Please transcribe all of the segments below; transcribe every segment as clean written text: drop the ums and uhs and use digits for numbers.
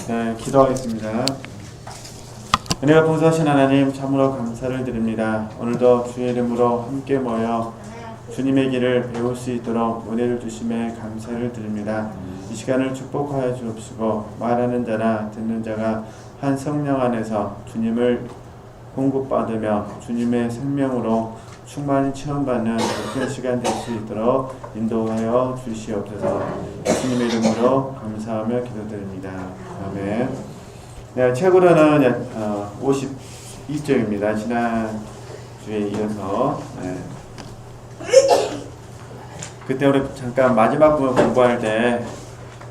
네, 기도하겠습니다. 은혜가 풍성하신 하나님, 참으로 감사를 드립니다. 오늘도 주의 이름으로 함께 모여 주님의 길을 배울 수 있도록 은혜를 주심에 감사를 드립니다. 이 시간을 축복하여 주옵시고, 말하는 자나 듣는 자가 한 성령 안에서 주님을 공급받으며 주님의 생명으로 충만히 체험받는 그런 시간 될 수 있도록 인도하여 주시옵소서. 주님의 이름으로 감사하며 기도드립니다. 아멘. 네, 책으로는 52쪽입니다. 지난주에 이어서 그때 우리 잠깐 마지막 부분 공부할 때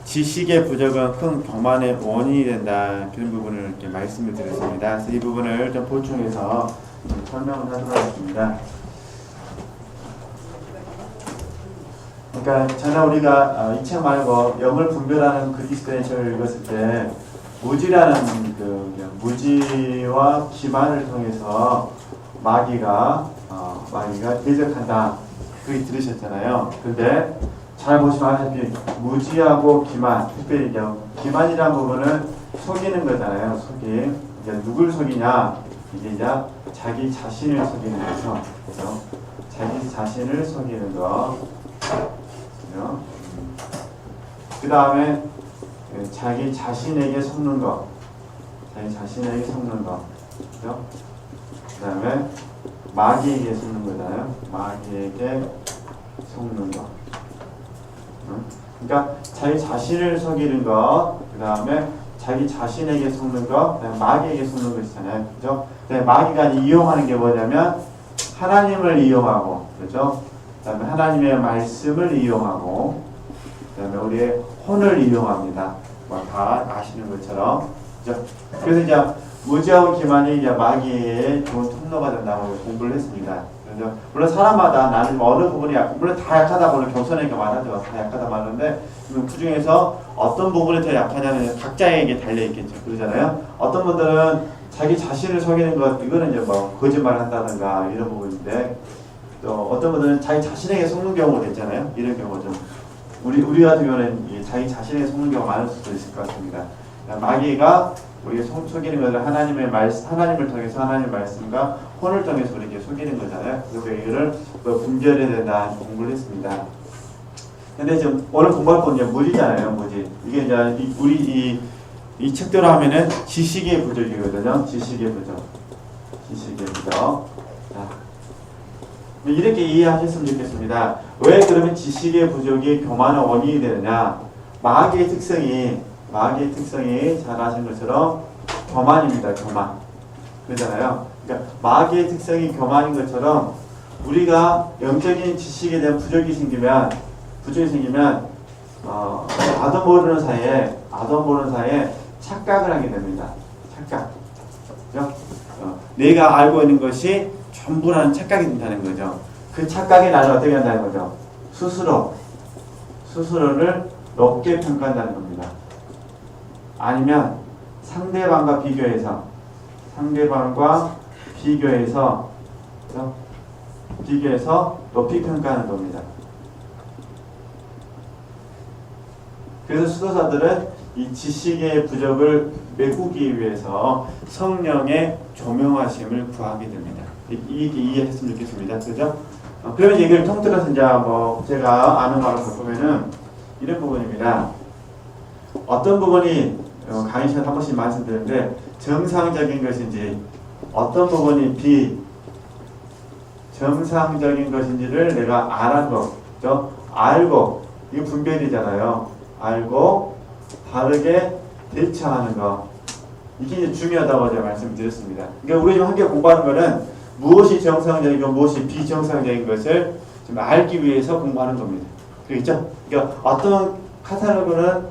지식의 부족은 큰 교만의 원인이 된다, 그런 부분을 이렇게 말씀을 드렸습니다. 그래서 이 부분을 좀 보충해서 설명을 하도록 하겠습니다. 그러니까 전에 우리가 이 책 말고 영을 분별하는 그리스도의 책을 읽었을 때 무지라는 무지와 기만을 통해서 마귀가 대적한다, 그렇게 들으셨잖아요. 근데 잘 보시면 아시다시피 무지하고 기만, 특별히 기만이라는 부분은 속이는 거잖아요. 속임. 이제 누굴 속이냐? 이게 이제 자기 자신을 속이는 거죠. 그래서 자기 자신을 속이는 거. 그 다음에 자기 자신에게 속는 거. 자기 자신에게 속는 거. 그죠? 그 다음에 마귀에게 속는 거잖아요. 마귀에게 속는 거. 그러니까 자기 자신을 속이는 것, 그 다음에 자기 자신에게 속는 것, 그다음에 마귀에게 속는 것 있잖아요. 그죠? 마귀가 이용하는 게 뭐냐면 하나님을 이용하고, 그죠? 그 다음에 하나님의 말씀을 이용하고, 그 다음에 우리의 혼을 이용합니다. 다 아시는 것처럼. 그죠? 그래서 이제 무지하고 기만이 이제 마귀의 좋은 통로가 된다고 공부를 했습니다. 그래서 물론 사람마다 나는 어느 부분이 물론 다 약하다, 물론 겸손하게 말하죠. 다 약하다 말하는데 그 중에서 어떤 부분이 더 약하냐는 각자에게 달려 있겠죠. 그러잖아요. 어떤 분들은 자기 자신을 속이는 것, 이거는 이제 거짓말 한다든가 이런 부분인데, 또 어떤 분들은 자기 자신에게 속는 경우가 있잖아요. 이런 경우죠. 우리 같은 경우는 자기 자신에게 속는 경우가 많을 수도 있을 것 같습니다. 마귀가 우리가 속이는 것을 하나님을 통해서 하나님의 말씀과 혼을 통해서 우리에게 속이는 거잖아요. 그래서 이거를 분별해야 된다 공부를 했습니다. 근데 지금 오늘 공부할 건 이제 무지잖아요. 무지. 이게 이제 우리 이 책대로 하면은 지식의 부족이거든요. 지식의 부족. 지식의 부족. 자, 이렇게 이해하셨으면 좋겠습니다. 왜 그러면 지식의 부족이 교만의 원인이 되느냐? 마귀의 특성이 잘 아시는 것처럼 교만입니다. 교만. 그러잖아요. 그러니까 마귀의 특성이 교만인 것처럼 우리가 영적인 지식에 대한 부족이 생기면 아도 모르는 사이에 착각을 하게 됩니다. 착각. 그죠? 내가 알고 있는 것이 전부라는 착각이 된다는 거죠. 그 착각이 나를 어떻게 한다는 거죠? 스스로를 높게 평가한다는 겁니다. 아니면 상대방과 비교해서 높이 평가하는 겁니다. 그래서 수도사들은 이 지식의 부족을 메꾸기 위해서 성령의 조명하심을 구하게 됩니다. 이렇게 이해했으면 좋겠습니다. 그죠? 그러면 이걸 통틀어서 이제 제가 아는 바로 보면은 이런 부분입니다. 어떤 부분이 강의 시간 한 번씩 말씀드렸는데 정상적인 것인지, 어떤 부분이 비정상적인 것인지를 내가 알고, 이거 분별이잖아요. 알고 다르게 대처하는 거, 이게 이제 중요하다고 제가 말씀드렸습니다. 그러니까 우리 지금 함께 공부하는 거는 무엇이 정상적이고 무엇이 비정상적인 것을 좀 알기 위해서 공부하는 겁니다. 그렇죠? 그러니까 어떤 카탈로그는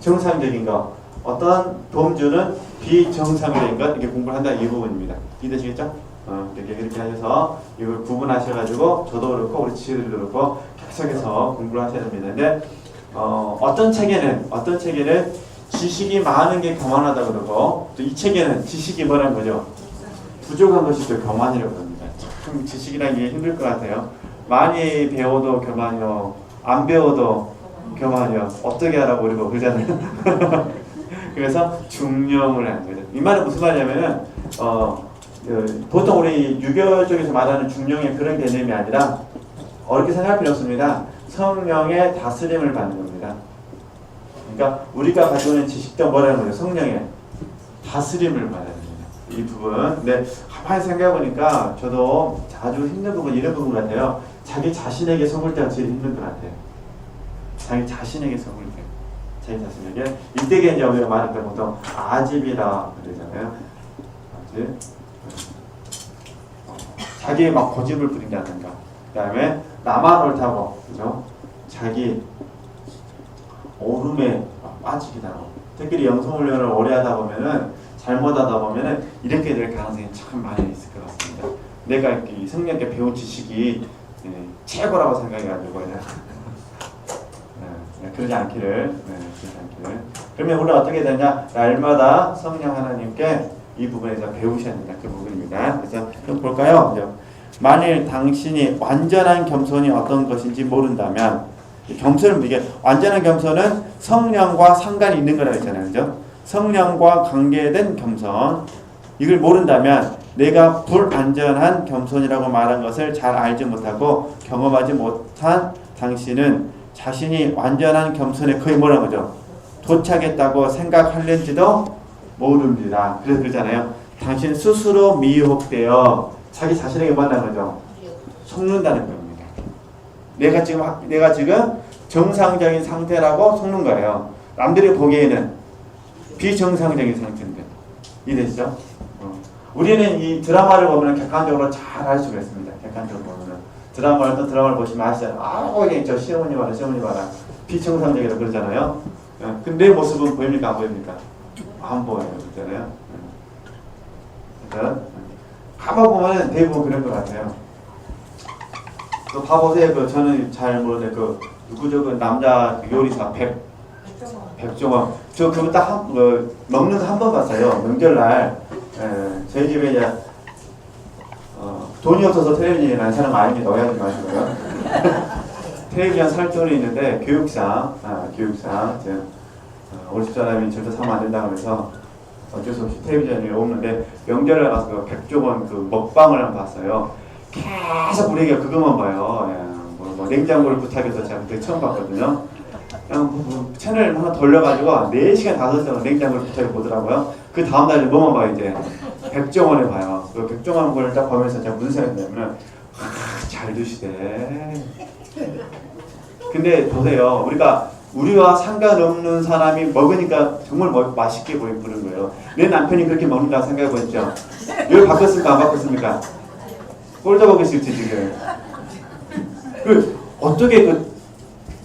정상적인 것, 어떤 도움주는 비정상적인 것, 이렇게 공부를 한다, 이 부분입니다. 이해되시겠죠? 이렇게 하셔서 이걸 구분하셔가지고 저도 그렇고 우리 지혜들도 그렇고 계속해서 공부를 하셔야 됩니다. 근데 어떤 책에는 지식이 많은 게 교만하다 그러고, 또 이 책에는 지식이 뭐라는 거죠? 부족한 것이 또 교만이라고 합니다. 참 지식이라는 게 힘들 것 같아요. 많이 배워도 교만이요, 안 배워도 교만이요. 어떻게 하라고 그러고 그러잖아요. 그래서 중용을 하는 거죠. 이 말은 무슨 말이냐면은 보통 우리 유교 쪽에서 말하는 중용의 그런 개념이 아니라 어렵게 생각할 필요 없습니다. 성령의 다스림을 받는 겁니다. 그러니까 우리가 가지고 있는 지식도 뭐라는 거죠? 성령의 다스림을 받아야 됩니다. 이 부분. 근데 가만히 생각해보니까 저도 아주 힘든 부분 이런 부분 같아요. 자기 자신에게 속을 때가 제일 힘든 것 같아요. 자기 자신에게 속을 때. 자기 자신에게. 이때게 이제 우리가 말할 때 보통 아집이라 그러잖아요. 아집. 자기의 막 고집을 부린다든가. 그 다음에 나만 옳다고. 그죠? 자기 오름에 빠지기도 하고. 특히 영성훈련을 오래 하다 보면은 잘못하다 보면은 이렇게 될 가능성이 참 많이 있을 것 같습니다. 내가 이 성령께 배운 지식이 최고라고 생각해가지고 그러지 않기를. 그러면 우리가 어떻게 되냐? 날마다 성령 하나님께 이 부분에서 배우셔야 된다. 그 부분입니다. 그래서 좀 볼까요? 만일 당신이 완전한 겸손이 어떤 것인지 모른다면, 겸손은 이게 완전한 겸손은 성령과 상관이 있는 거라고 했잖아요. 그죠? 성령과 관계된 겸손. 이걸 모른다면 내가 불완전한 겸손이라고 말한 것을 잘 알지 못하고 경험하지 못한 당신은 자신이 완전한 겸손에 거의 뭐라고 하죠? 도착했다고 생각할는지도 모릅니다. 그래서 그러잖아요. 당신 스스로 미혹되어 자기 자신에게 뭐라는 거죠? 속는다는 겁니다. 내가 지금 정상적인 상태라고 속는 거예요. 남들이 보기에는 비정상적인 상태인데. 이해되시죠? 우리는 이 드라마를 보면 객관적으로 잘 알 수가 있습니다. 객관적으로 보면 어떤 드라마를 보시면 아시잖아요. 거기 저 시어머니 봐라 비정상적이라고 그러잖아요. 근데 내 모습은 보입니까? 안 보입니까? 안 보여요. 그렇잖아요. 그래서 가만 보면 대부분 그런 것 같아요. 또 봐보세요. 저는 잘 모르는데 누구죠? 남자 요리사 백종원. 저 그거 딱 먹는 거 한 번 봤어요. 명절날. 저희 집에 이제 돈이 없어서 텔레비전에 난 사람 아닙니다. 오해하지 마시고요. 텔레비전 살 돈이 있는데 교육상 우리 집사람이 절대 사면 안 된다고 하면서 어쩔 수 없이 텔레비전에 오는데 명절에 가서 그 백종원 그 먹방을 한번 봤어요. 계속 우리 애가 그것만 봐요. 뭐 냉장고를 부탁해서 제가 그때 처음 봤거든요. 그냥 채널 하나 돌려가지고 4시간 5시간 냉장고를 부탁해 보더라고요. 그 다음날 뭐만 봐요? 이제 백종원을 봐요. 그 백종원 걸 딱 보면서 제가 무슨 생각이 드냐면 잘 드시대. 근데 보세요. 우리와 상관없는 사람이 먹으니까 정말 맛있게 보이는 거예요. 내 남편이 그렇게 먹는다 생각해 보셨죠? 이걸 바꿨습니까? 안 바꿨습니까? 꼴도 보기 싫지 지금. 어떻게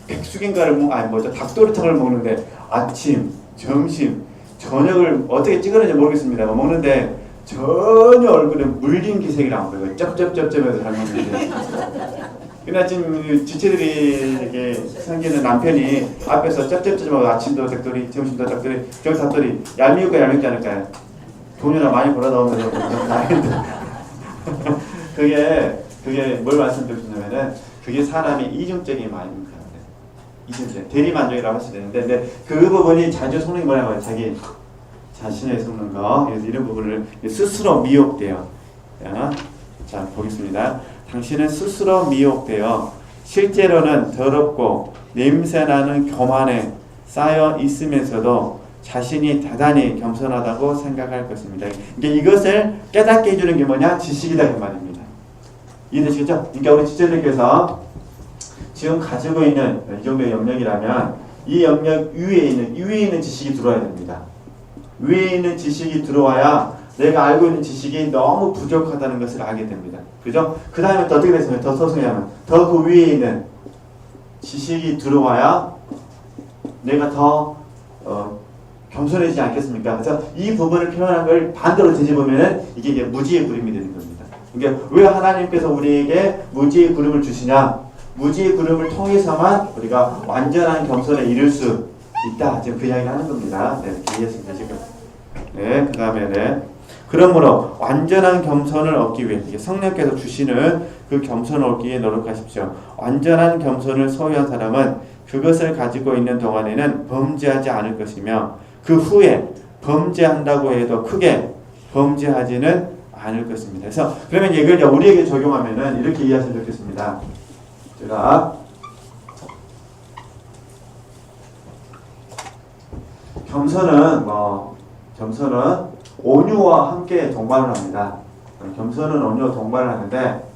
백숙인가를 닭도리탕을 먹는데 아침, 점심, 저녁을 어떻게 찍었는지 모르겠습니다. 먹는데 전혀 얼굴에 물린 기색이 안 보여요. 쩝쩝쩝쩝해서 잘 먹는데. 그러나 지금 지체들이 생기는 남편이 앞에서 쩝쩝쩝하고 아침도 닭도리, 점심도 닭도리, 저녁 닭도리 얄미울까 얄밉지 않을까요? 돈이나 많이 벌어나오면서 그게 뭘 말씀드리냐면은 그게 사람의 이중적인 마음입니다. 이중적 대리만족이라고 할 수 있는데 근데 그 부분이 자주 속는 게 뭐냐고 해요. 자기 자신에 속는 거. 그래서 이런 부분을 스스로 미혹돼요. 자 보겠습니다. 당신은 스스로 미혹되어 실제로는 더럽고 냄새나는 교만에 쌓여 있으면서도 자신이 대단히 겸손하다고 생각할 것입니다. 이것을 깨닫게 해주는 게 뭐냐? 지식이다 그 말입니다. 이해되시겠죠? 그러니까 우리 지체들께서 지금 가지고 있는 이 정도의 영역이라면 이 영역 위에 있는 지식이 들어와야 됩니다. 위에 있는 지식이 들어와야 내가 알고 있는 지식이 너무 부족하다는 것을 알게 됩니다. 그죠? 그 다음에 또 어떻게 됐습니까? 더 서성하면 더 그 위에 있는 지식이 들어와야 내가 더 겸손해지지 않겠습니까? 그래서 이 부분을 표현한 걸 반대로 뒤집으면 이게 무지의 구름이 되는 겁니다. 그러니까 왜 하나님께서 우리에게 무지의 구름을 주시냐? 무지의 구름을 통해서만 우리가 완전한 겸손에 이룰 수 있다. 지금 그 이야기를 하는 겁니다. 네, 이해했습니다. 지금. 네, 그 다음에 그러므로 완전한 겸손을 얻기 위해 성령께서 주시는 그 겸손을 얻기 위해 노력하십시오. 완전한 겸손을 소유한 사람은 그것을 가지고 있는 동안에는 범죄하지 않을 것이며 그 후에 범죄한다고 해도 크게 범죄하지는 않을 것입니다. 그래서 그러면 이걸 우리에게 적용하면은 이렇게 이해하시면 좋겠습니다. 제가 겸손은 온유와 함께 동반을 합니다. 겸손은 온유와 동반을 하는데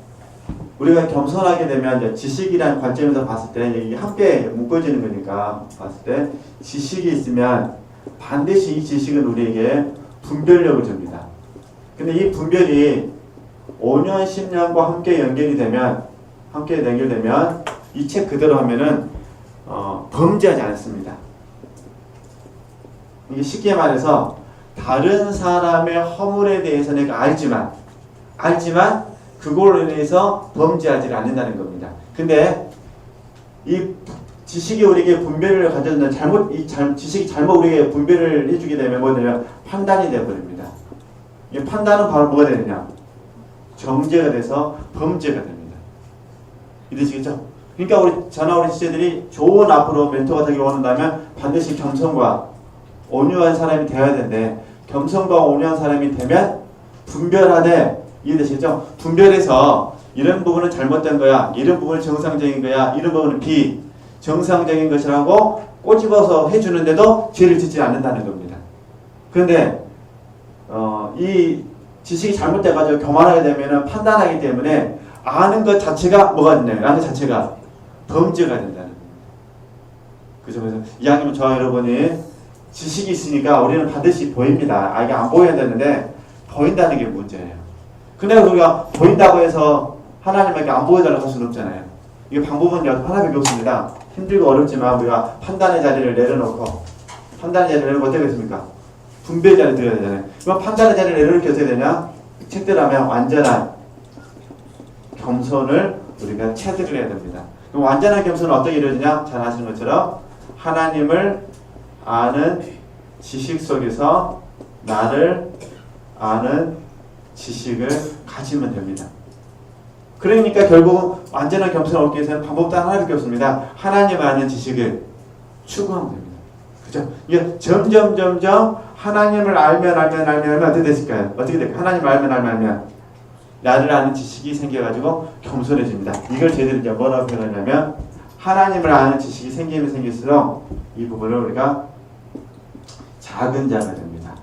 우리가 겸손하게 되면 이제 지식이라는 관점에서 봤을 때 이게 함께 묶어지는 거니까 봤을 때 지식이 있으면 반드시 이 지식은 우리에게 분별력을 줍니다. 근데 이 분별이 5년, 10년과 함께 연결되면 이 책 그대로 하면은 범죄하지 않습니다. 이게 쉽게 말해서 다른 사람의 허물에 대해서 내가 알지만 그걸로 인해서 범죄하지 않는다는 겁니다. 근데 이 지식이 우리에게 분별을 가져준다. 지식이 잘못 우리에게 분별을 해주게 되면 뭐냐면 판단이 되어버립니다. 이 판단은 바로 뭐가 되느냐? 정죄가 돼서 범죄가 됩니다. 이해되시겠죠? 그러니까 우리 지체들이 좋은 앞으로 멘토가 되기 원한다면 반드시 겸손과 온유한 사람이 되어야 되는데 겸손과 온유한 사람이 되면 분별하되 이해되시죠? 분별해서 이런 부분은 잘못된 거야, 이런 부분은 정상적인 거야, 이런 부분은 비정상적인 것이라고 꼬집어서 해주는데도 죄를 짓지 않는다는 겁니다. 그런데 이 지식이 잘못돼가지고 교만하게 되면 판단하기 때문에 아는 것 자체가 뭐가 되냐면 아는 것 자체가 범죄가 된다는 겁니다. 그죠? 그래서 이왕이면 저와 여러분이 지식이 있으니까 우리는 반드시 보입니다. 이게 안 보여야 되는데 보인다는 게 문제예요. 근데 우리가 보인다고 해서 하나님에게 안 보여달라고 할 수는 없잖아요. 이게 방법은 하나밖에 없습니다. 힘들고 어렵지만 우리가 판단의 자리를 내려놓고 어떻게 되겠습니까? 분별 자리를 드려야 되잖아요. 그럼 판단의 자리를 내려놓기 어떻게 되냐? 책대로 하면 완전한 겸손을 우리가 체득을 해야 됩니다. 그럼 완전한 겸손은 어떻게 이루어지냐? 잘 아시는 것처럼 하나님을 아는 지식 속에서 나를 아는 지식을 가지면 됩니다. 그러니까 결국 완전한 겸손을 얻기 위해서는 방법 단 하나밖에 없습니다. 하나님 아는 지식을 추구하면 됩니다. 그죠? 이게 점점 하나님을 알면 어떻게 됐을까요? 어떻게 될까요? 하나님을 알면 나를 아는 지식이 생겨가지고 겸손해집니다. 이걸 저희들이 이제 뭐라고 표현하냐면 하나님을 아는 지식이 생기면 생길수록 이 부분을 우리가 작은 자가 됩니다.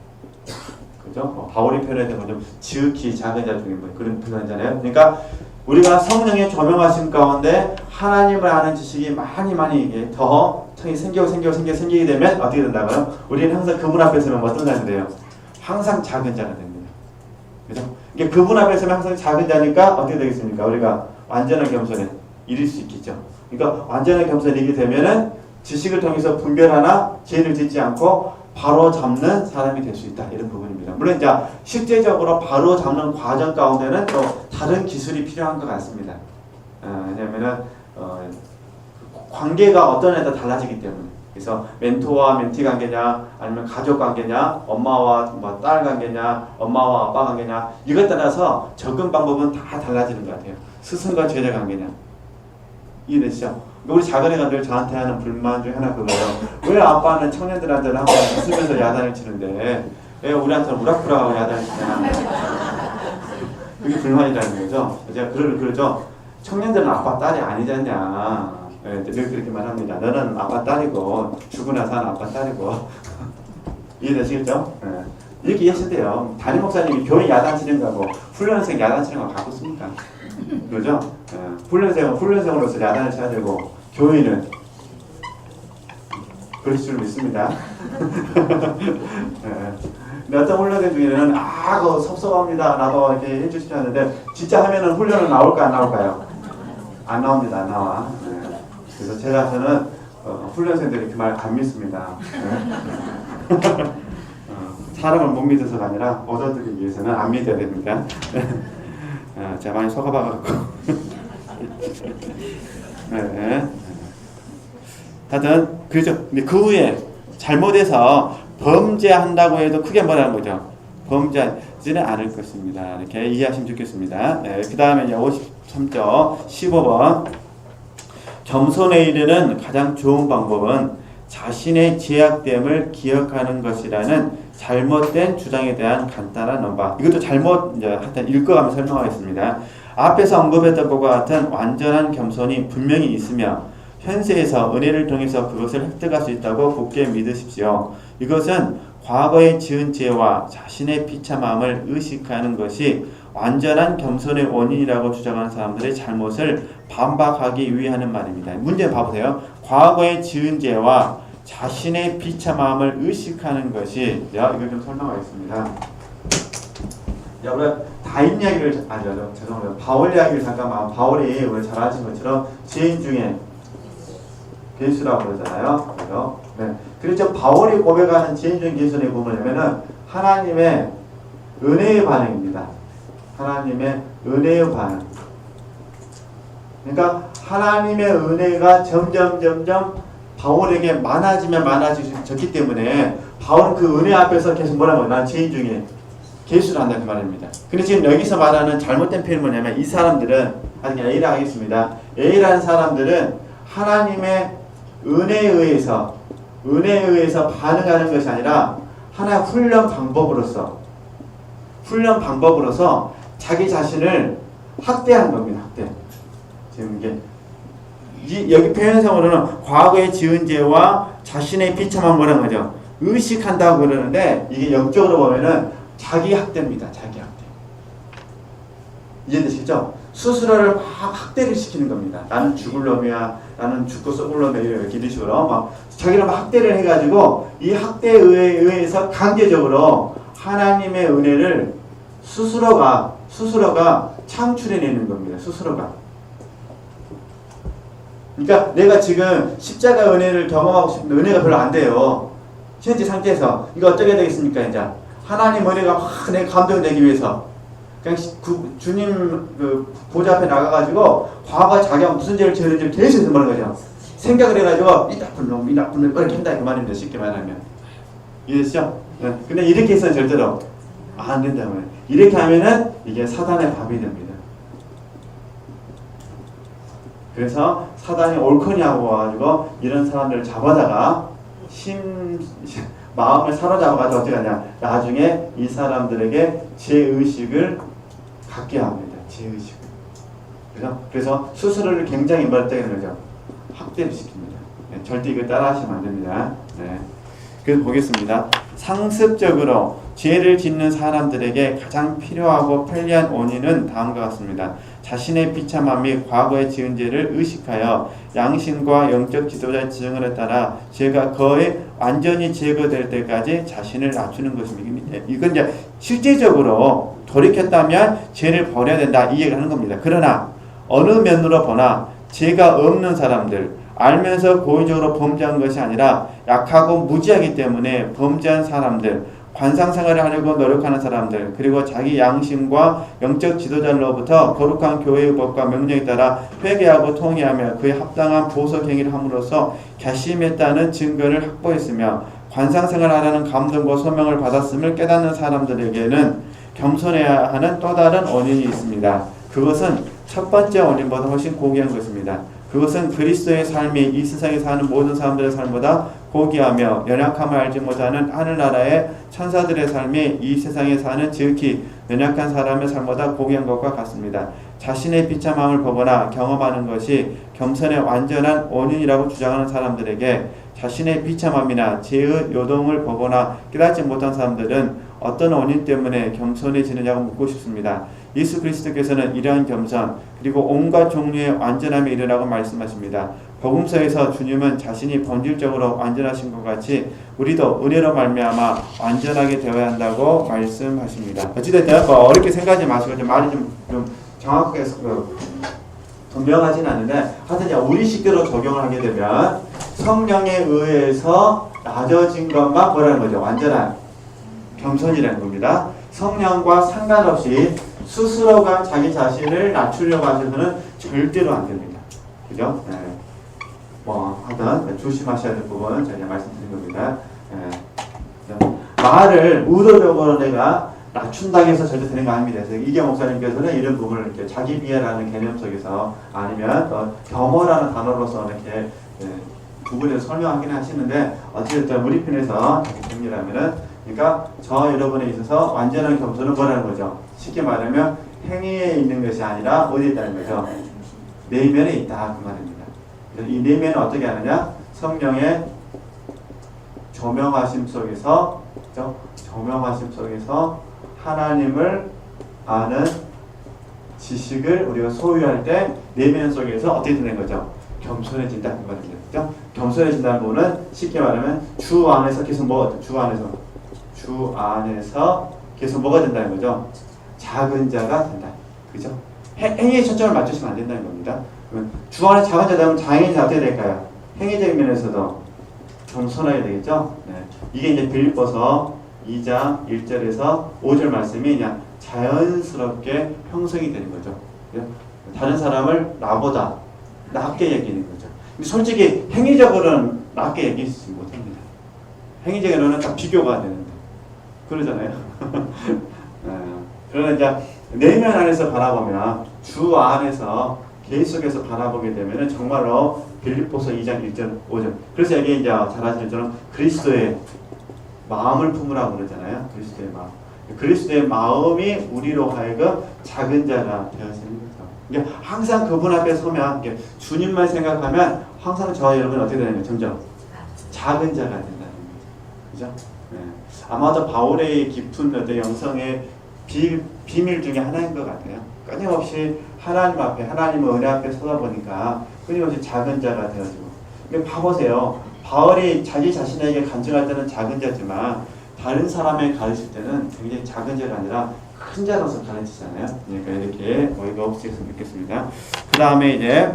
그죠? 바울이 표현했던 것처럼 지극히 작은 자 중에 그런 표현이잖아요. 그러니까 우리가 성령의 조명하심 가운데 하나님을 아는 지식이 많이 이게 더 생기게 되면 어떻게 된다고요? 우리는 항상 그분 앞에 서면 어떤 자가 돼요? 항상 작은 자가 됩니다. 그죠? 이게 그분 앞에 서면 항상 작은 자니까 어떻게 되겠습니까? 우리가 완전한 겸손에 이룰 수 있겠죠. 그러니까 완전한 겸손에 이르게 되면은 지식을 통해서 분별하나 죄를 짓지 않고 바로 잡는 사람이 될 수 있다. 이런 부분입니다. 물론 이제 실제적으로 바로 잡는 과정 가운데는 또 다른 기술이 필요한 것 같습니다. 왜냐하면은 관계가 어떤 애도 달라지기 때문에. 그래서 멘토와 멘티 관계냐, 아니면 가족 관계냐, 엄마와 딸 관계냐, 엄마와 아빠 관계냐, 이것 따라서 접근 방법은 다 달라지는 것 같아요. 스승과 제자 관계냐. 이해되시죠? 우리 작은애가 늘 저한테 하는 불만 중에 하나 그거예요. 왜 아빠는 청년들한테는 항상 웃으면서 야단을 치는데 왜 우리한테는 우락부락하고 야단을 치냐. 그게 불만이라는 거죠. 제가 그러죠. 청년들은 아빠 딸이 아니지 않냐. 늘 그렇게 말합니다. 너는 아빠 딸이고 죽고 나서 아빠 딸이고. 이해되시겠죠? 이렇게 이해하시대요. 담임 목사님이 교회 야단 치는 거하고 훈련생 야단 치는 거 갖고 씁니까? 그러죠? 훈련생으로서 야단을 쳐야 되고 교회는 그러실 줄 믿습니다. 근데 어떤 훈련생 중에는 그거 섭섭합니다 라고 이렇게 해주시지 않는데 진짜 하면은 훈련은 나올까 안 나올까요? 안 나옵니다. 안 나와. 그래서 저는 훈련생들이 그 말 안 믿습니다. 사람을 못 믿어서가 아니라 얻어들이기 위해서는 안 믿어야 됩니다. 제가 많이 속아봐갖고. 하여튼 그죠. 근데 그 후에 잘못해서 범죄한다고 해도 크게 뭐라는 거죠? 범죄하지는 않을 것입니다. 이렇게 이해하시면 좋겠습니다. 그 다음에 53쪽 15번 겸손에 이르는 가장 좋은 방법은 자신의 제약됨을 기억하는 것이라는 잘못된 주장에 대한 간단한 논박. 이것도 잘못 하여튼 읽어가면서 설명하겠습니다. 앞에서 언급했던 것과 같은 완전한 겸손이 분명히 있으며 현세에서 은혜를 통해서 그것을 획득할 수 있다고 굳게 믿으십시오. 이것은 과거에 지은 죄와 자신의 비참함을 의식하는 것이 완전한 겸손의 원인이라고 주장하는 사람들의 잘못을 반박하기 위해 하는 말입니다. 문제 봐보세요. 과거에 지은 죄와 자신의 비참함을 의식하는 것이, 이걸 좀 설명하겠습니다. 우리가 다인 이야기를, 죄송합니다. 바울 이야기를 잠깐만, 바울이 우리 잘 아시는 것처럼 죄인 중에 괴수라고 그러잖아요. 그죠? 네. 그렇죠. 바울이 고백하는 죄인 중에 괴수의 뭐냐면은 하나님의 은혜의 반응입니다. 하나님의 은혜의 반응. 그러니까 하나님의 은혜가 점점 바울에게 많아졌기 때문에 바울은 그 은혜 앞에서 계속 뭐라고, 난 죄인 중에 괴수를 한다 그 말입니다. 근데 지금 여기서 말하는 잘못된 표현이 뭐냐면 이 사람들은, 아직 A라 하겠습니다. A라는 사람들은 하나님의 은혜에 의해서 반응하는 것이 아니라 하나의 훈련 방법으로서 자기 자신을 학대한 겁니다. 학대. 지금 이게 여기 표현상으로는 과거에 지은 죄와 자신의 비참한 뭐라는 거죠. 의식한다고 그러는데 이게 영적으로 보면은 자기 학대입니다. 자기 학대. 이해되시죠? 스스로를 막 학대를 시키는 겁니다. 나는 죽을 놈이야. 나는 죽고 썩을 놈이야. 이런 식으로 막 자기를 막 학대를 해가지고 이 학대에 의해서 강제적으로 하나님의 은혜를 스스로가 창출해내는 겁니다. 스스로가. 그러니까 내가 지금 십자가 은혜를 경험하고 싶은데 은혜가 별로 안 돼요. 현재 상태에서 이거 어떻게 되겠습니까? 이제 하나님 은혜가 막 내가 감동되기 위해서 그냥 주님 그 보좌 앞에 나가가지고 과거 자기가 무슨 죄를 지었는지 계속 말하는 거죠. 생각을 해가지고 이 나쁜 놈 이렇게 한다 그 말입니다. 쉽게 말하면. 이해되시죠? 네. 근데 이렇게 해서는 절대로 안 된다고요. 이렇게 하면은 이게 사단의 밥이 됩니다. 그래서 사단이 옳거니하고 와가지고 이런 사람들을 잡아다가 마음을 사로잡아가지고 어떻게 하냐, 나중에 이 사람들에게 죄의식을 갖게 합니다. 죄의식을. 그래서 스스로를 굉장히 뭐라는 거죠? 학대를 시킵니다. 네, 절대 이거 따라 하시면 안 됩니다. 네. 그래서 보겠습니다. 상습적으로 죄를 짓는 사람들에게 가장 필요하고 편리한 원인은 다음과 같습니다. 자신의 비참함 및 과거에 지은 죄를 의식하여 양심과 영적 지도자의 지정에 따라 죄가 거의 완전히 제거될 때까지 자신을 낮추는 것입니다. 이건 이제 실제적으로 돌이켰다면 죄를 버려야 된다 이 얘기를 하는 겁니다. 그러나 어느 면으로 보나 죄가 없는 사람들, 알면서 고의적으로 범죄한 것이 아니라 약하고 무지하기 때문에 범죄한 사람들, 관상생활을 하려고 노력하는 사람들, 그리고 자기 양심과 영적 지도자로부터 거룩한 교회의 법과 명령에 따라 회개하고 통회하며 그에 합당한 보석 행위를 함으로써 결심했다는 증거를 확보했으며 관상생활을 하라는 감동과 소명을 받았음을 깨닫는 사람들에게는 겸손해야 하는 또 다른 원인이 있습니다. 그것은 첫 번째 원인보다 훨씬 고귀한 것입니다. 그것은 그리스도의 삶이 이 세상에 사는 모든 사람들의 삶보다 고귀하며 연약함을 알지 못하는 하늘나라의 천사들의 삶이 이 세상에 사는 지극히 연약한 사람의 삶보다 고귀한 것과 같습니다. 자신의 비참함을 보거나 경험하는 것이 겸손의 완전한 원인이라고 주장하는 사람들에게 자신의 비참함이나 죄의 요동을 보거나 깨닫지 못한 사람들은 어떤 원인 때문에 겸손해지느냐고 묻고 싶습니다. 예수 그리스도께서는 이러한 겸손 그리고 온갖 종류의 완전함에 이르라고 말씀하십니다. 복음서에서 주님은 자신이 본질적으로 완전하신 것 같이 우리도 은혜로 말미암아 완전하게 되어야 한다고 말씀하십니다. 어찌됐든 어렵게 생각하지 마시고 좀 말이 좀 정확하게 분명하진 않은데 하여튼 우리 식대로 적용을 하게 되면 성령에 의해서 낮아진 것만 뭐라는 거죠? 완전한 겸손이라는 겁니다. 성령과 상관없이 스스로가 자기 자신을 낮추려고 하셔서는 절대로 안 됩니다. 그죠? 네. 하여튼 조심하셔야 될 부분은 제가 말씀드린 겁니다. 네. 말을 의도적으로 내가 낮춘다고 해서 절대 되는 거 아닙니다. 그래서 이계 목사님께서는 이런 부분을 이렇게 자기 비하라는 개념 속에서 아니면 겸허라는 단어로서 이렇게 구분해서 설명하긴 하시는데 어쨌든 우리 편에서 이렇게 정리하면은 그러니까 저 여러분에 있어서 완전한 겸손은 뭐라는 거죠? 쉽게 말하면 행위에 있는 것이 아니라 어디에 있다는 거죠? 내면에 있다 그 말입니다. 이 내면은 어떻게 하느냐? 성령의 조명하심 속에서 그렇죠? 조명하심 속에서 하나님을 아는 지식을 우리가 소유할 때 내면 속에서 어떻게 되는 거죠? 겸손해진다 그 말입니다. 그렇죠? 겸손해진다는 부분은 쉽게 말하면 주 안에서 계속 주 안에서 계속 뭐가 된다는 거죠? 작은 자가 된다. 그죠? 행위에 초점을 맞추시면 안 된다는 겁니다. 그러면 주 안에 작은 자다면 장애인이 어떻게 될까요? 행위적인 면에서도 겸손하게 되겠죠? 네. 이게 이제 빌립보서 2장 1절에서 5절 말씀이 그냥 자연스럽게 형성이 되는 거죠. 그죠? 다른 사람을 나보다 낮게 여기는 거죠. 근데 솔직히 행위적으로는 낮게 여기지 못합니다. 행위적으로는 딱 비교가 되는데. 그러잖아요. 그러나 이제 내면 안에서 바라보면 주 안에서 계속해서 바라보게 되면 정말로 빌립보서 2장 1절 5절 그래서 여기 이제 잘 아시는 것처럼 그리스도의 마음을 품으라고 그러잖아요. 그리스도의 마음. 그리스도의 마음이 우리로 하여금 작은 자가 되어지는 거죠. 그러니까 항상 그분 앞에 서면 주님만 생각하면 항상 저와 여러분은 어떻게 되냐면 점점 작은 자가 된다는 거죠. 그죠? 네. 아마도 바울의 깊은 어떤 영성의 비밀 중에 하나인 것 같아요. 끊임없이 하나님 앞에, 하나님의 은혜 앞에 서다 보니까 끊임없이 작은 자가 되어지고. 근데 봐보세요. 바울이 자기 자신에게 간증할 때는 작은 자지만 다른 사람에 가르칠 때는 굉장히 작은 자가 아니라 큰 자로서 가르치잖아요. 그러니까 이렇게 오해가 없으셨으면 좋겠습니다. 그 다음에 이제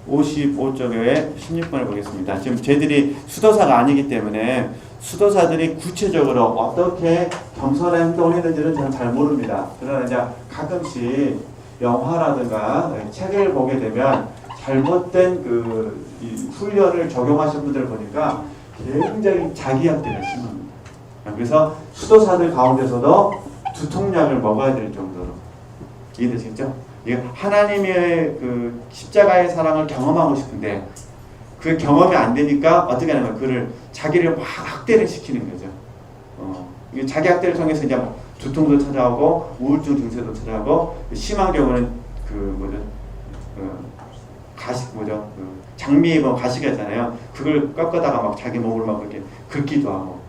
55쪽에 16번을 보겠습니다. 지금 저희들이 수도사가 아니기 때문에 수도사들이 구체적으로 어떻게 겸손한 행동을 했는지는 저는 잘 모릅니다. 그러나 이제 가끔씩 영화라든가 책을 보게 되면 잘못된 이 훈련을 적용하신 분들을 보니까 굉장히 자기약들이 심합니다. 그래서 수도사들 가운데서도 두통약을 먹어야 될 정도로 이해되시겠죠? 하나님의 그 십자가의 사랑을 경험하고 싶은데 그 경험이 안 되니까 어떻게 하냐면 그를 자기를 막 학대를 시키는 거죠. 자기 학대를 통해서 이제 두통도 찾아오고 우울증 증세도 찾아오고 심한 경우는 장미에 보면 가시가 있잖아요. 그걸 꺾어다가 막 자기 몸을 막 그렇게 긁기도 하고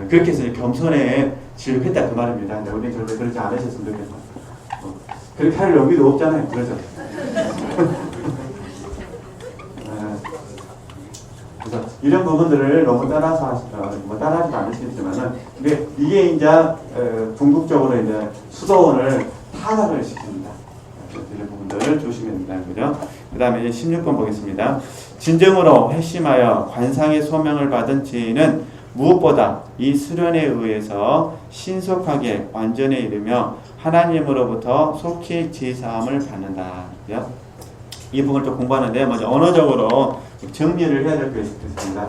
그렇게 해서 겸손에 진료했다 그 말입니다. 근데 우리는 절대 그렇지 않으셨으면 좋겠어요. 그렇게 할 여기도 없잖아요. 그렇죠? 그래서 이런 부분들을 너무 따라하지 않으시겠지만은, 근데 이게 이제 궁극적으로 이제 수도원을 타락을 시킵니다. 이런 부분들을 조심해야 된다는 거죠. 그 다음에 이제 16번 보겠습니다. 진정으로 회심하여 관상의 소명을 받은 죄인은 무엇보다 이 수련에 의해서 신속하게 완전에 이르며 하나님으로부터 속히 제사함을 받는다. 이 부분을 좀 공부하는데 먼저 언어적으로 정리를 해야 될 게 있습니다.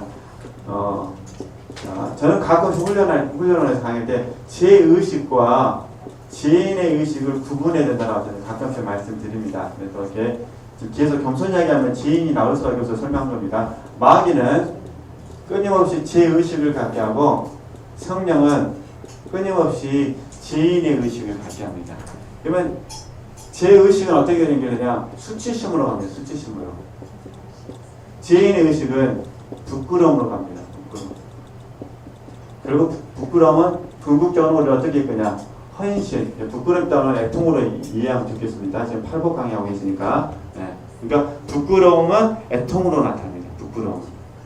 저는 가끔씩 훈련을 강의 때 제 의식과 지인의 의식을 구분해야 된다고 저는 가끔씩 말씀드립니다. 그래서 이렇게 계속 겸손히 이야기하면 지인이 나올 수밖에 없어서 설명한 겁니다. 마귀는 끊임없이 제 의식을 갖게 하고 성령은 끊임없이 지인의 의식을 갖게 합니다. 그러면 제 의식은 어떻게 연결되냐? 수치심으로 갑니다. 수치심으로. 지인의 의식은 부끄러움으로 갑니다. 부끄러움. 그리고 부끄러움은 궁극적으로 우리 어떻게 했거냐? 헌신. 부끄럽다는 애통으로 이해하면 좋겠습니다. 지금 팔복 강의하고 있으니까. 네. 그러니까 부끄러움은 애통으로 나타납니다. 부끄러움.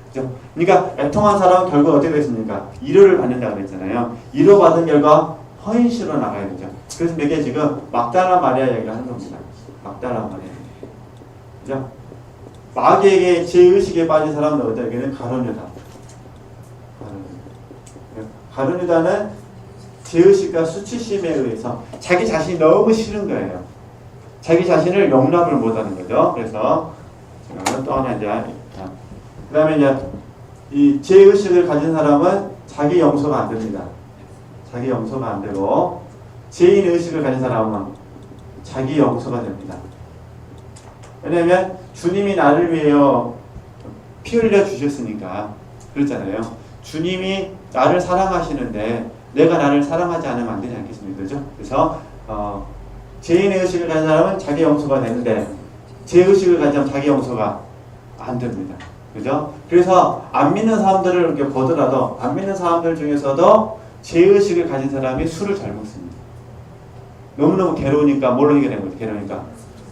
그죠? 그러니까 애통한 사람은 결국 어떻게 됐습니까? 위로를 받는다고 그랬잖아요. 위로받은 결과 헌신으로 나가야 되죠. 그래서 이게 지금 막달라 마리아 얘기를 하는 겁니다. 막달라 마리아. 그죠? 마귀에게 제 의식에 빠진 사람은 어디에게는 가룟유다. 가룟유다는 제 의식과 수치심에 의해서 자기 자신이 너무 싫은 거예요. 자기 자신을 용납을 못하는 거죠. 그래서 또 하나 이제 그 다음에 이제 이 제 의식을 가진 사람은 자기 용서가 안 됩니다. 자기 용서가 안 되고 죄인 의식을 가진 사람은 자기 용서가 됩니다. 왜냐하면 주님이 나를 위하여 피 흘려 주셨으니까 그렇잖아요. 주님이 나를 사랑하시는데 내가 나를 사랑하지 않으면 안 되지 않겠습니까? 그죠? 그래서 죄인의 의식을 가진 사람은 자기 용서가 되는데 제 의식을 가진 자기 용서가 안 됩니다. 그죠? 그래서 안 믿는 사람들을 이렇게 보더라도 안 믿는 사람들 중에서도 제 의식을 가진 사람이 술을 잘 먹습니다. 너무너무 괴로우니까 뭘로 해결하는 거죠? 괴로우니까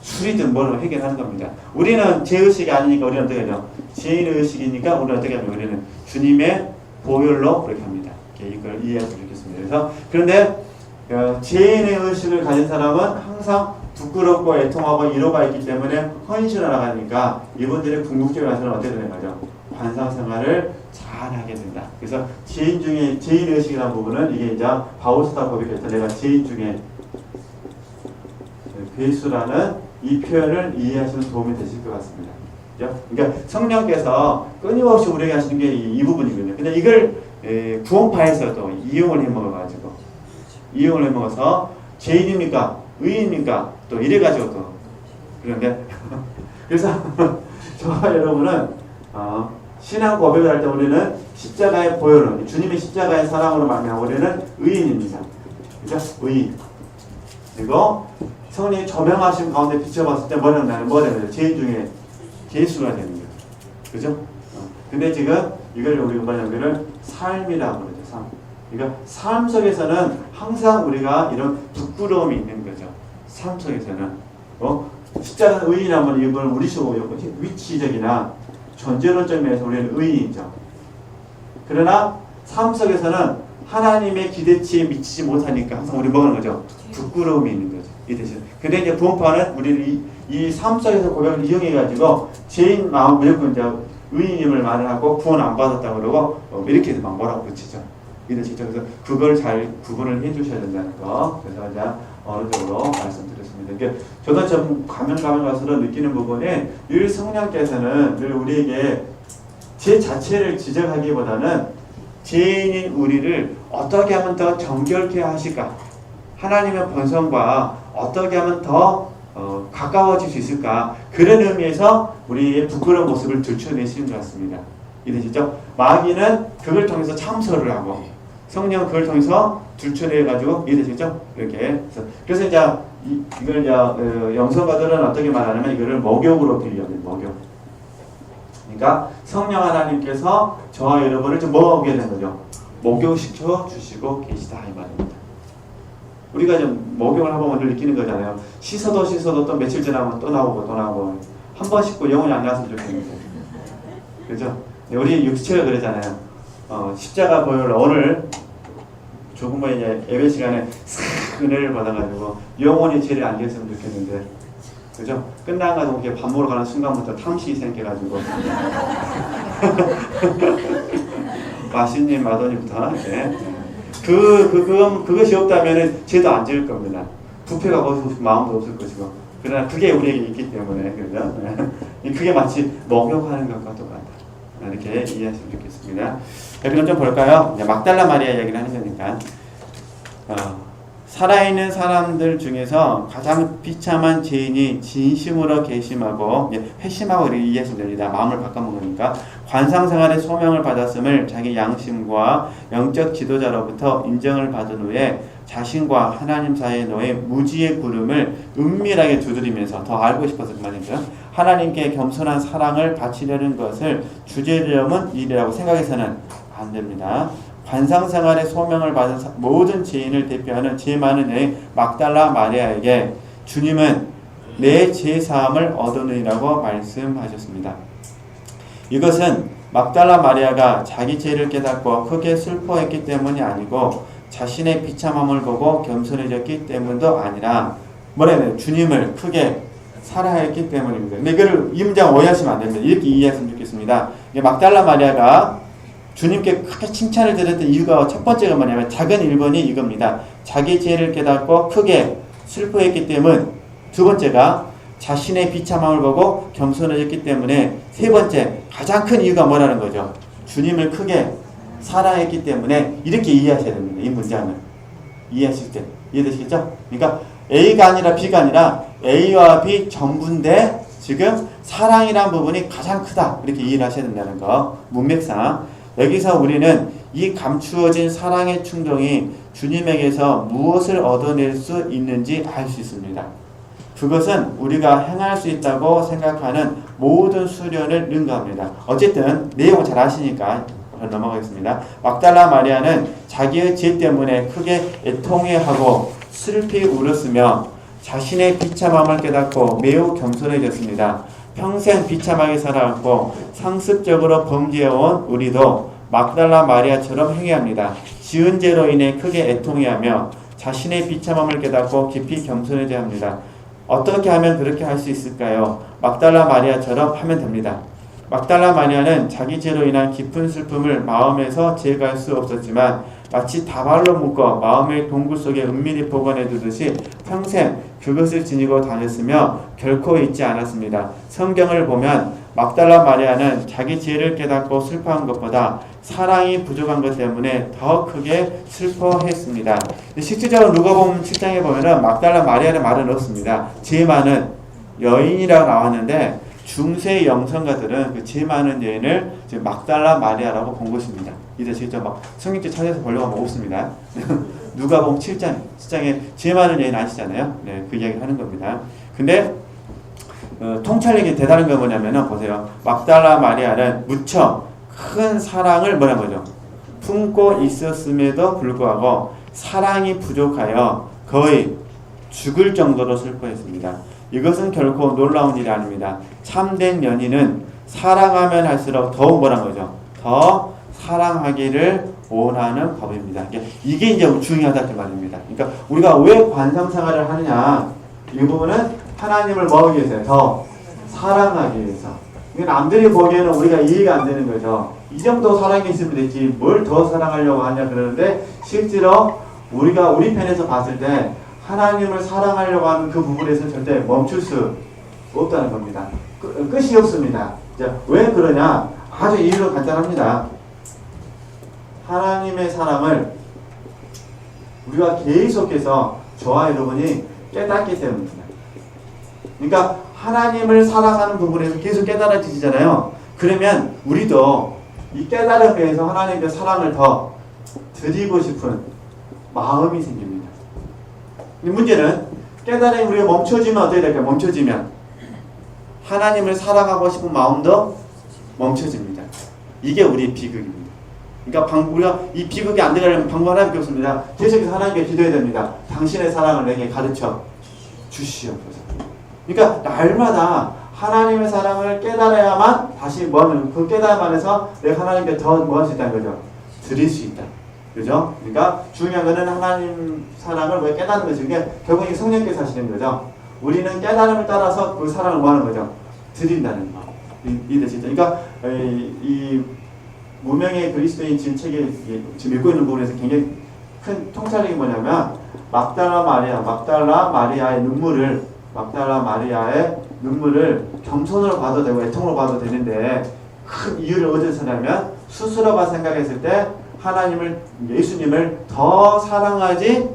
술이든 뭘로 해결하는 겁니다. 우리는 제 의식이 아니니까 우리는 어떻게 하죠? 죄인의 의식이니까 우리는 어떻게 하면 우리는 주님의 보혈로 그렇게 합니다. 이걸 이해하시면 좋겠습니다. 그래서 그런데 죄인의 의식을 가진 사람은 항상 부끄럽고 애통하고 이로가 있기 때문에 헌신을 나가니까 이분들의 궁극적인 완성은 어떻게 되는 거죠? 관상생활을 잘 하게 된다. 그래서 죄인 중에 죄인 의식이라는 부분은 이게 이제 바울스타 고백했던 내가 죄인 중에 괴수라는 이 표현을 이해하시는 도움이 되실 것 같습니다. 그러니까 성령께서 끊임없이 우리에게 하시는 게 이 부분이거든요. 근데 이걸 구원파에서도 이용을 해먹어서 죄인입니까? 의인입니까? 또 이래가지고 또 그런데 그래서 저와 여러분은 신앙 고백을 할 때 우리는 십자가의 보혈로 주님의 십자가의 사랑으로 말미암아 우리는 의인입니다. 그죠? 의인. 그리고 성령이 조명하신 가운데 비춰봤을 때 뭐라는 나는 뭐라는 죄인 중에 괴수가 되는 거예요. 그죠? 근데 지금 이걸 우리가 뭐냐면 삶이라고 그러죠. 삶. 그러니까 삶 속에서는 항상 우리가 이런 부끄러움이 있는 거죠. 삶 속에서는 십자가 의인이라면 이걸 우리식으로 위치적이나 존재론적 면에서 우리는 의인이죠. 그러나 삶 속에서는 하나님의 기대치에 미치지 못하니까 항상 우리 뭐하는 거죠? 부끄러움이 있는 거죠. 이해되시죠? 근데 이제 구원파는 우리를 이 삶 속에서 고백을 이용해가지고 죄인 마음 무조건 이제 의인임을 말을 하고 구원 안 받았다고 그러고 이렇게 막 뭐라고 붙이죠. 이해되시죠? 그래서 그걸 잘 구분을 해주셔야 된다는 거. 그래서 이제 어느 정도 말씀드렸습니다. 이게 저도 좀 가면 가서도 느끼는 부분에 늘 성령께서는 늘 우리에게 제 자체를 지적하기보다는 죄인인 우리를 어떻게 하면 더 정결케 하실까? 하나님의 본성과 어떻게 하면 더 가까워질 수 있을까? 그런 의미에서 우리의 부끄러운 모습을 들춰내시는 것 같습니다. 이해되시죠? 마귀는 그걸 통해서 참소를 하고 성령은 그걸 통해서 들춰내가지고 이해되시죠? 이렇게 그래서 이제 이걸 이제 영성가들은 어떻게 말하냐면 이거를 목욕으로 비유합니다. 목욕. 그러니까 성령 하나님께서 저와 여러분을 좀 뭐하게 된 거죠? 목욕시켜 주시고 계시다 이 말입니다. 우리가 좀 목욕을 한번 늘 느끼는 거잖아요. 씻어도 또 며칠 지나면 또 나오고 한 번 씻고 영혼이 안 나왔으면 좋겠는데 그죠? 우리 육체가 그러잖아요. 십자가 보혈로 오늘 조금 만 이제 예배 시간에 싹 은혜를 받아가지고 영혼이 죄를 안 지었으면 좋겠는데 그죠? 끝나가지고 이렇게 밥 먹으러 가는 순간부터 탐식이 생겨가지고 맛있니 마더니부터 그것이 없다면 죄도 안 지을 겁니다. 부패가 거기서 마음도 없을 것이고 그러나 그게 우리에게 있기 때문에 그죠? 그게 마치 목욕하는 것과 똑같다. 이렇게 이해하시면 좋겠습니다. 그럼 좀 볼까요? 막달라 마리아 얘기를 하는 거니까 살아있는 사람들 중에서 가장 비참한 죄인이 진심으로 개심하고 회심하고 이렇게 이해하시면 됩니다. 마음을 바꿔먹으니까 관상생활의 소명을 받았음을 자기 양심과 영적 지도자로부터 인정을 받은 후에 자신과 하나님 사이에 놓인 무지의 구름을 은밀하게 두드리면서 더 알고 싶어서 그 말이죠. 하나님께 겸손한 사랑을 바치려는 것을 주제점은 일이라고 생각해서는 안 됩니다. 관상생활의 소명을 받은 모든 죄인을 대표하는 죄 많은 여인 막달라 마리아에게 주님은 내 죄사함을 얻으리라고 말씀하셨습니다. 이것은 막달라 마리아가 자기 죄를 깨닫고 크게 슬퍼했기 때문이 아니고 자신의 비참함을 보고 겸손해졌기 때문도 아니라 주님을 크게 사랑했기 때문입니다. 근데 이거를 이 문장 오해하시면 안 됩니다. 이렇게 이해했으면 좋겠습니다. 막달라 마리아가 주님께 크게 칭찬을 드렸던 이유가 첫 번째가 뭐냐면 작은 1번이 이겁니다. 자기 죄를 깨닫고 크게 슬퍼했기 때문. 두 번째가 자신의 비참함을 보고 겸손해졌기 때문에. 세 번째 가장 큰 이유가 뭐라는 거죠? 주님을 크게 사랑했기 때문에. 이렇게 이해하셔야 됩니다. 이 문장을 이해하실 때 이해되시겠죠? 그러니까 A가 아니라 B가 아니라 A와 B 전부인데 지금 사랑이란 부분이 가장 크다. 이렇게 이해를 하셔야 된다는 거. 문맥상. 여기서 우리는 이 감추어진 사랑의 충동이 주님에게서 무엇을 얻어낼 수 있는지 알 수 있습니다. 그것은 우리가 행할 수 있다고 생각하는 모든 수련을 능가합니다. 어쨌든 내용을 잘 아시니까 넘어가겠습니다. 막달라 마리아는 자기의 죄 때문에 크게 애통해하고 슬피 울었으며 자신의 비참함을 깨닫고 매우 겸손해졌습니다. 평생 비참하게 살아왔고 상습적으로 범죄해온 우리도 막달라 마리아처럼 행해야 합니다. 지은 죄로 인해 크게 애통해하며 자신의 비참함을 깨닫고 깊이 겸손해져야 합니다. 어떻게 하면 그렇게 할 수 있을까요? 막달라 마리아처럼 하면 됩니다. 막달라 마리아는 자기 죄로 인한 깊은 슬픔을 마음에서 제거할 수 없었지만 마치 다발로 묶어 마음의 동굴 속에 은밀히 보관해 두듯이 평생 그것을 지니고 다녔으며 결코 잊지 않았습니다. 성경을 보면 막달라 마리아는 자기 죄를 깨닫고 슬퍼한 것보다 사랑이 부족한 것 때문에 더 크게 슬퍼했습니다. 실질적으로 누가복음 7장에 보면은 막달라 마리아의 말은 없습니다. 죄 많은 여인이라고 나왔는데 중세 영성가들은 그 죄 많은 여인을 지금 막달라 마리아라고 본 것입니다. 이제 직접 막 성경책 찾아서 보려고 하면 없습니다. 누가복음 7장에 죄 많은 여인 아시잖아요. 네, 그 이야기를 하는 겁니다. 근데 통찰력이 대단한 건 뭐냐면은 보세요. 막달라 마리아는 무척 큰 사랑을 뭐라고 하죠? 품고 있었음에도 불구하고 사랑이 부족하여 거의 죽을 정도로 슬퍼했습니다. 이것은 결코 놀라운 일이 아닙니다. 참된 연인은 사랑하면 할수록 더욱 뭐란 거죠? 더 사랑하기를 원하는 법입니다. 이게 이제 중요하다 그 말입니다. 그러니까 우리가 왜 관상생활을 하느냐? 이 부분은 하나님을 뭐하기 위해서요? 더 사랑하기 위해서. 남들이 보기에는 우리가 이해가 안 되는 거죠. 이 정도 사랑이 있으면 되지 뭘 더 사랑하려고 하냐 그러는데 실제로 우리가 우리 편에서 봤을 때 하나님을 사랑하려고 하는 그 부분에서 절대 멈출 수 없다는 겁니다. 끝이 없습니다. 왜 그러냐? 아주 이유는 간단합니다. 하나님의 사랑을 우리가 계속해서 저와 여러분이 깨닫기 때문입니다. 그러니까 하나님을 사랑하는 부분에서 계속 깨달아지잖아요. 그러면 우리도 이 깨달음에 의해서 하나님께 사랑을 더 드리고 싶은 마음이 생깁니다. 문제는 깨달음이 우리가 멈춰지면 어떻게 될까요? 멈춰지면 하나님을 사랑하고 싶은 마음도 멈춰집니다. 이게 우리의 비극입니다. 그러니까 우리가 이 비극이 안 되려면 방법 하나밖에 없습니다. 계속해서 하나님께 기도해야 됩니다. 당신의 사랑을 내게 가르쳐 주시옵소서. 그러니까 날마다 하나님의 사랑을 깨달아야만 다시 뭐하는 그 깨달음 안에서 내가 하나님께 더 뭐 할 수 있다는 거죠. 드릴 수 있다. 그죠? 그러니까 중요한 거는 하나님 사랑을 왜 깨닫는 거죠. 이게 결국 성령께서 하시는 거죠. 우리는 깨달음을 따라서 그 사랑을 뭐 하는 거죠. 드린다는 거. 이해되시죠? 그러니까 이 무명의 그리스도인 지금 책에 지금 읽고 있는 부분에서 굉장히 큰 통찰력이 뭐냐면 막달라 마리아의 눈물을 겸손으로 봐도 되고 애통으로 봐도 되는데 큰 이유를 어디서 찾냐면 스스로가 생각했을 때 예수님을 더 사랑하지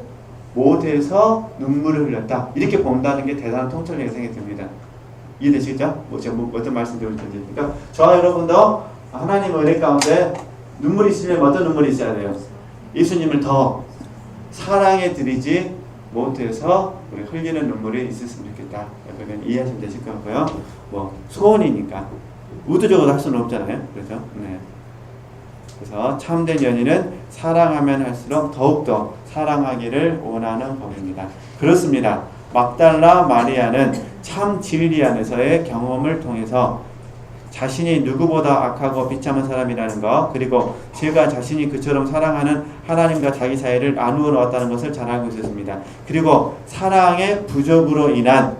못해서 눈물을 흘렸다. 이렇게 본다는 게 대단한 통찰력이 생각이 듭니다. 이해되시겠죠? 제가 어떤 말씀 드릴 텐지. 그러니까 저와 여러분도 하나님 은혜 가운데 눈물이 있으면 어떤 눈물이 있어야 돼요? 예수님을 더 사랑해 드리지 못해서 우리 흘리는 눈물이 있었으면 좋겠다. 그건 이해하시면 되실 것 같고요. 소원이니까 의도적으로 할 수는 없잖아요. 그렇죠? 네. 그래서 참된 연인은 사랑하면 할수록 더욱더 사랑하기를 원하는 법입니다. 그렇습니다. 막달라 마리아는 참 진리 안에서의 경험을 통해서 자신이 누구보다 악하고 비참한 사람이라는 것, 그리고 제가 자신이 그처럼 사랑하는 하나님과 자기 사이를 나누어 놓았다는 것을 잘 알고 있었습니다. 그리고 사랑의 부족으로 인한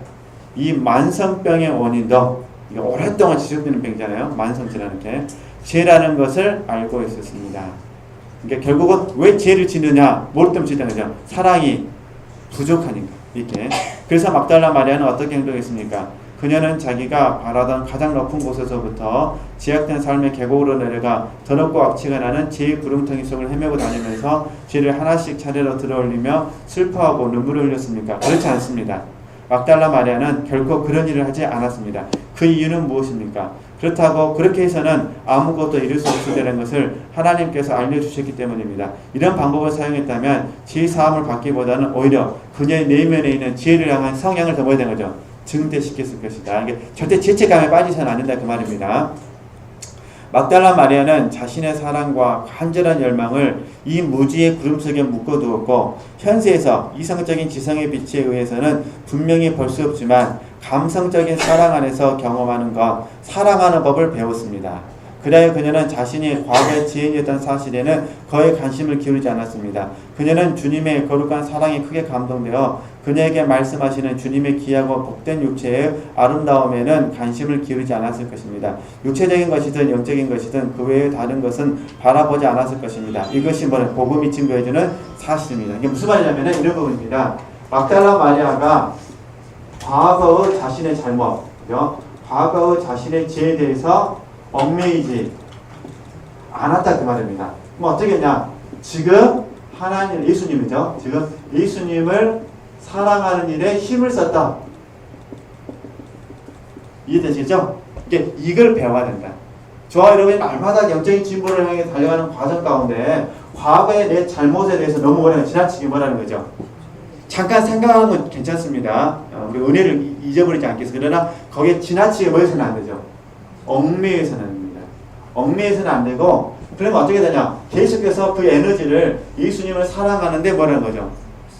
이 만성병의 원인도 오랫동안 지속되는 병이잖아요. 만성질환은 게 죄라는 것을 알고 있었습니다. 그러니까 결국은 왜 죄를 짓느냐? 뭘 때문에 짓는 거죠? 사랑이 부족하니까. 이렇게. 그래서 막달라 마리아는 어떻게 행동했습니까? 그녀는 자기가 바라던 가장 높은 곳에서부터 제약된 삶의 계곡으로 내려가 더럽고 악취가 나는 죄의 구렁텅이 속을 헤매고 다니면서 죄를 하나씩 차례로 들어올리며 슬퍼하고 눈물을 흘렸습니까? 그렇지 않습니다. 막달라 마리아는 결코 그런 일을 하지 않았습니다. 그 이유는 무엇입니까? 그렇다고 그렇게 해서는 아무것도 이룰 수 없으리라는 것을 하나님께서 알려주셨기 때문입니다. 이런 방법을 사용했다면 지혜 사함을 받기보다는 오히려 그녀의 내면에 있는 지혜를 향한 성향을 더 뭐야 되는 거죠? 증대시켰을 것이다. 이게 절대 죄책감에 빠지서는 안 된다 그 말입니다. 막달라 마리아는 자신의 사랑과 간절한 열망을 이 무지의 구름 속에 묶어두었고 현세에서 이성적인 지성의 빛에 의해서는 분명히 볼 수 없지만 감성적인 사랑 안에서 경험하는 것, 사랑하는 법을 배웠습니다. 그리하여 그녀는 자신이 과거의 지혜인이었던 사실에는 거의 관심을 기울이지 않았습니다. 그녀는 주님의 거룩한 사랑에 크게 감동되어 그녀에게 말씀하시는 주님의 귀하고 복된 육체의 아름다움에는 관심을 기울이지 않았을 것입니다. 육체적인 것이든 영적인 것이든 그 외의 다른 것은 바라보지 않았을 것입니다. 이것이 뭐는 복음이 증거해주는 사실입니다. 이게 무슨 말이냐면 이런 부분입니다. 막달라 마리아가 과거의 자신의 잘못, 과거의 자신의 죄에 대해서 얽매이지 않았다 그 말입니다. 그럼 어떻게 했냐? 지금 하나님, 예수님이죠. 지금 예수님을 사랑하는 일에 힘을 썼다. 이해되시죠? 이걸 배워야 된다. 저와 여러분이 날마다 영적인 진보를 향해 달려가는 과정 가운데 과거의 내 잘못에 대해서 너무 오래 지나치게 뭐라는 거죠. 잠깐 생각하는 건 괜찮습니다. 우리 은혜를 잊어버리지 않기 위해서. 그러나 거기에 지나치게 뭐해서는 안 되죠. 얽매여서는 안 됩니다. 얽매여서는 안 되고, 그러면 어떻게 되냐? 계속해서 그 에너지를 예수님을 사랑하는데 뭐라는 거죠?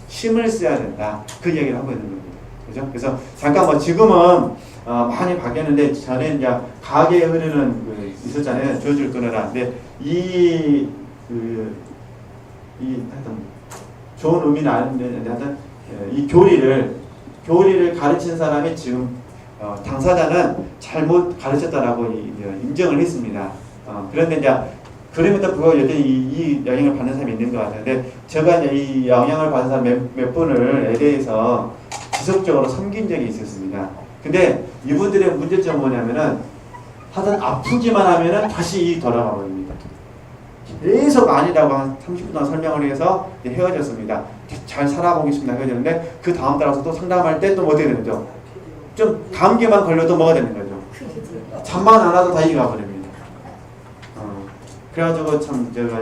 힘을 써야 된다. 그 얘기를 하고 있는 겁니다. 그죠? 그래서 잠깐 뭐 지금은 많이 바뀌었는데 전에 이제 가게에 흐르는 있었잖아요. 저주를 끊어라. 근데 하여튼 좋은 의미는 아닌데 하여튼 이 교리를 가르친 사람이 지금 당사자는 잘못 가르쳤다라고 인정을 했습니다. 그런데 이제 그러면도 불구하고 여전히 이 영향을 받는 사람이 있는 것 같은데 제가 이제 이 영향을 받은 사람 몇 분을 LA에서 지속적으로 섬긴 적이 있었습니다. 근데 이분들의 문제점은 뭐냐면은 하여튼 아프기만 하면은 다시 돌아가 버립니다. 계속 아니라고 한 30분 동안 설명을 해서 헤어졌습니다. 잘 살아보겠습니다. 헤어졌는데 그 다음 달에서 또 상담할 때 또 뭐 어떻게 되는 거죠? 좀 감기만 걸려도 뭐가 되는 거죠? 잠만 안 와도 다 이가 버립니다. 그래가지고 참 제가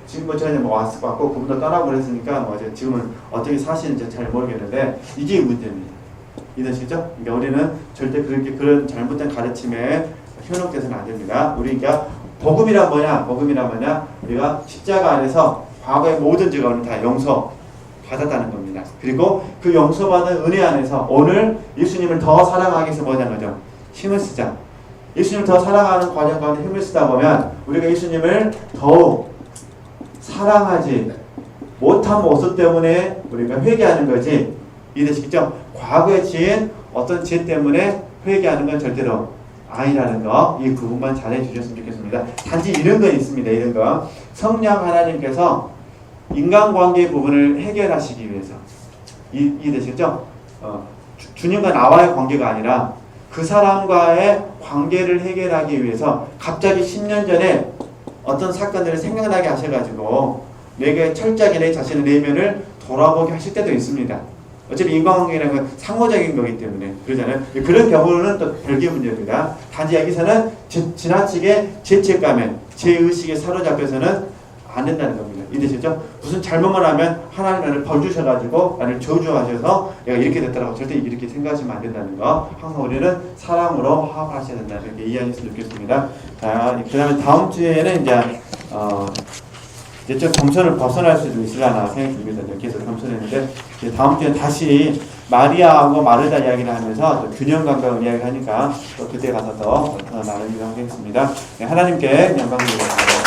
지금 뭐 제가 왔고 그분도 떠나고 그랬으니까 뭐 지금은 어떻게 사시는지 잘 모르겠는데 이게 문제입니다. 이해되시죠? 그러니까 우리는 절대 그런 잘못된 가르침에 현혹돼서는 안 됩니다. 우리가 복음이란 뭐냐? 우리가 십자가 안에서 과거의 모든 죄가 다 용서 받았다는 겁니다. 그리고 그 용서받은 은혜 안에서 오늘 예수님을 더 사랑하기 위해서 뭐냐는 거죠? 힘을 쓰자. 예수님을 더 사랑하는 과정 가운데 힘을 쓰다 보면 우리가 예수님을 더욱 사랑하지 못한 모습 때문에 우리가 회개하는 거지. 이해되시겠죠? 과거에 지은 어떤 죄 때문에 회개하는 건 절대로 아니라는 거, 이 구분만 잘 해주셨으면 좋겠습니다. 단지 이런 건 있습니다. 이런 거. 성령 하나님께서 인간관계 부분을 해결하시기 위해서 이해되시겠죠? 주님과 나와의 관계가 아니라 그 사람과의 관계를 해결하기 위해서 갑자기 10년 전에 어떤 사건들을 생각나게 하셔가지고 내게 철저하게 내 자신의 내면을 돌아보게 하실 때도 있습니다. 어차피 인간관계라는 건 상호적인 거기 때문에 그러잖아요. 그런 경우는 또 별개의 문제입니다. 단지 여기서는 지나치게 죄책감에 죄의식에 사로잡혀서는 안 된다는 겁니다. 이해되시죠? 무슨 잘못만 하면 하나님 나를 벌 주셔가지고 나를 저주하셔서 내가 이렇게 됐다라고 절대 이렇게 생각하시면 안 된다는 거. 항상 우리는 사랑으로 화합하셔야 된다는 게 이해하셨으면 좋겠습니다. 자, 그 다음에 다음 주에는 이제 좀 겸손을 벗어날 수도 있으려나 생각이 듭니다. 계속 겸손했는데 다음 주에 다시 마리아하고 마르다 이야기를 하면서 또 균형 감각을 이야기를 하니까 또 그때 가서 더 나누기로 하겠습니다. 하나님께 영광을 드립니다.